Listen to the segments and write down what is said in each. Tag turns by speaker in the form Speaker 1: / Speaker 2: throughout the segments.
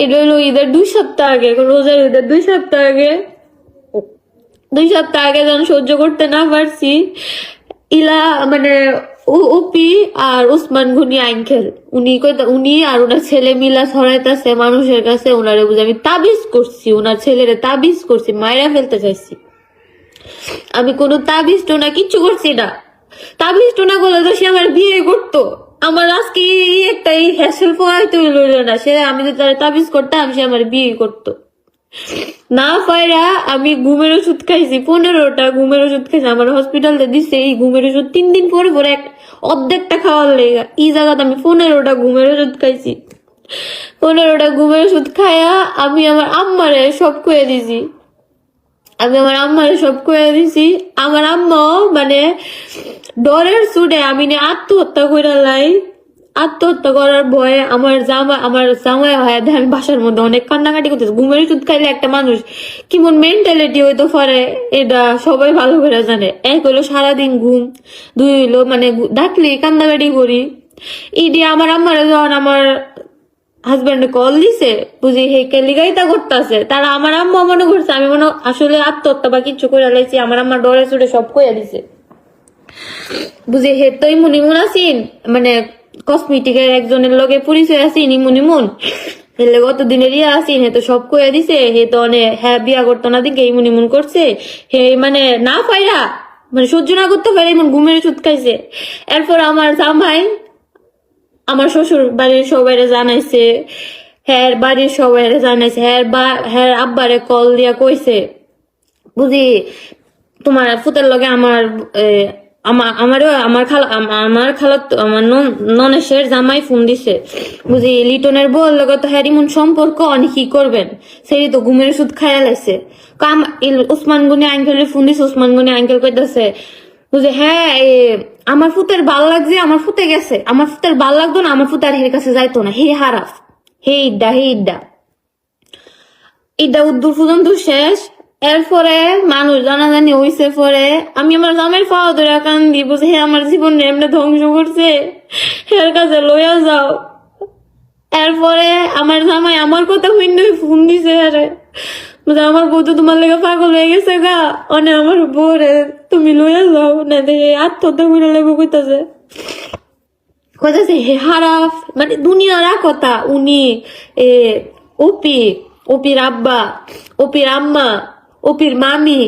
Speaker 1: এটা হলো ঈদের 2 সপ্তাহ আগে, রোজার ঈদের 2 সপ্তাহ আগে। 2 সপ্তাহ আগে যখন সহ্য করতে না পারছি, ইলা মানে উপি আর উসমান গনি আঙ্কেল উনি আর ওনার ছেলে মিলা ছড়াইতেছে মানুষের কাছে, ওনারে বুঝে আমি তাবিজ করছি, ওনার ছেলেরে তাবিজ করছি, মায়েরা ফেলতে চাইছি। আমি কোনো তাবিজ টোনা কিচ্ছু করছি না। তাবিজ টোনা করলে তো সে আমার বিয়ে করতো। আমার আজকে একটা হ্যাসেল পোয়াইতে হইল না, সে আমি যদি তার তাবিজ করতাম সে আমার বিয়ে করতো না। পায়রা আমি ঘুমের ওষুধ খাইছি, 15টা ঘুমের ওষুধ খাইছি। আমার হসপিটালে দিচ্ছে এই ঘুমের ওষুধ 3 দিন পরে পরে অর্ধেকটা খাওয়ার লেগা। এই জায়গাতে আমি 15টা ঘুমের ওষুধ খাইছি। 15টা ঘুমের ওষুধ খায়া আমি আমার আম্মারে সব কয়ে দিছি। আমার আম্মা মানে ডরের চুটে আমি আত্মহত্যা করে লাই। আত্মহত্যা করার ভয়ে আমার জামাই হয় আমি বাসার মধ্যে অনেক কান্নাকাটি করতেছে। ঘুমের ওষুধ খাইলে একটা মানুষ কেমন মেন্টালিটি হইতে পারে এটা সবাই ভালো করে জানে। এক হইলো সারাদিন ঘুম, 2 হইলো মানে ডাকলে কান্নাকাটি করি। ইডি আমার আম্মারে যখন আমার হাজবেন্ড কল দিছে বুঝি হে কেলিগাইতা করতেছে, তারা আমার আম্মা মনে করছে আমি মনে আসলে আত্মহত্যা বা কিছু করে লাইছি। আমার আম্মা ডরে চুড়ে সব কইয়া দিছে। বুঝি হে তো ইমুন আছিন মানে কসমেটিকের একজনের লগে পরিচয় আছিন ইমুন হেলে গতদিনের আছিন, হে তো সব কইয়া দিছে। হে তো অনেক হ্যাঁ বিয়া করতো না দিকে ইমুন করছে। হে মানে না পাইরা মানে সহ্য না করতে পারে এমন ঘুমের ওষুধ খাইছে। এরপর আমার জামাই আমার শ্বশুর বাড়ির সবাই জানাইছে, হ্যাঁ বাড়ির সবাই জানাইছে, হ্যাঁ আব্বারে কল দিয়া কইছে বুঝি তোমার ফুতের লগে আমার খালাত আমার ননেশের জামাই ফোন দিছে বুঝি লিটনের বউর লগে তো হ্যাঁ ইমন সম্পর্ক অনেক কি করবেন, সেই তো ঘুমের ওষুধ খাইয়া লাইছে। উসমান গনি আঙ্কেলের ফোন দিছে, উসমান গনি আঙ্কেল কইতাছে বুঝে হ্যাঁ আমার ফুতের ভাল লাগছে, আমার ফুতে গেছে, আমার ফুতের ভাল লাগতো না, আমার ফুতে আর হের কাছে যাইতো না, হে হারাফ, হে ইডা উদ্দুর পর্যন্ত শেষ। এরপরে মানুষ জানাজানি হইছে। পরে আমি আমার জামাইয়ের পাওয়া ধরে কান্দি বুঝে হে আমার জীবন এমনি ধ্বংস করছে, হের কাছে লইয়া যাও। এরপরে আমার জামাই আমার কথা ফোন দিছে, আরে আমার বউ তো তোমার লেগে পাগল হয়ে গেছে গা, অনে আমার বউরে তুমি লইয়া যাও না দেখে আত্মহত্যা করে লেগে কইতাছে হে হারাফ মানে দুনিয়ার কথা। উনি ওপির আব্বা, ওপির আম্মা, ওপির মামি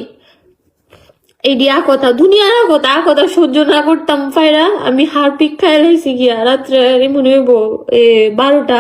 Speaker 1: এই দিয়া কথা দুনিয়ার কথা সহ্য না করতাম পাইরা আমি হার পিক খাই লাইছি গিয়া রাত্রে মনে হইব 12টা।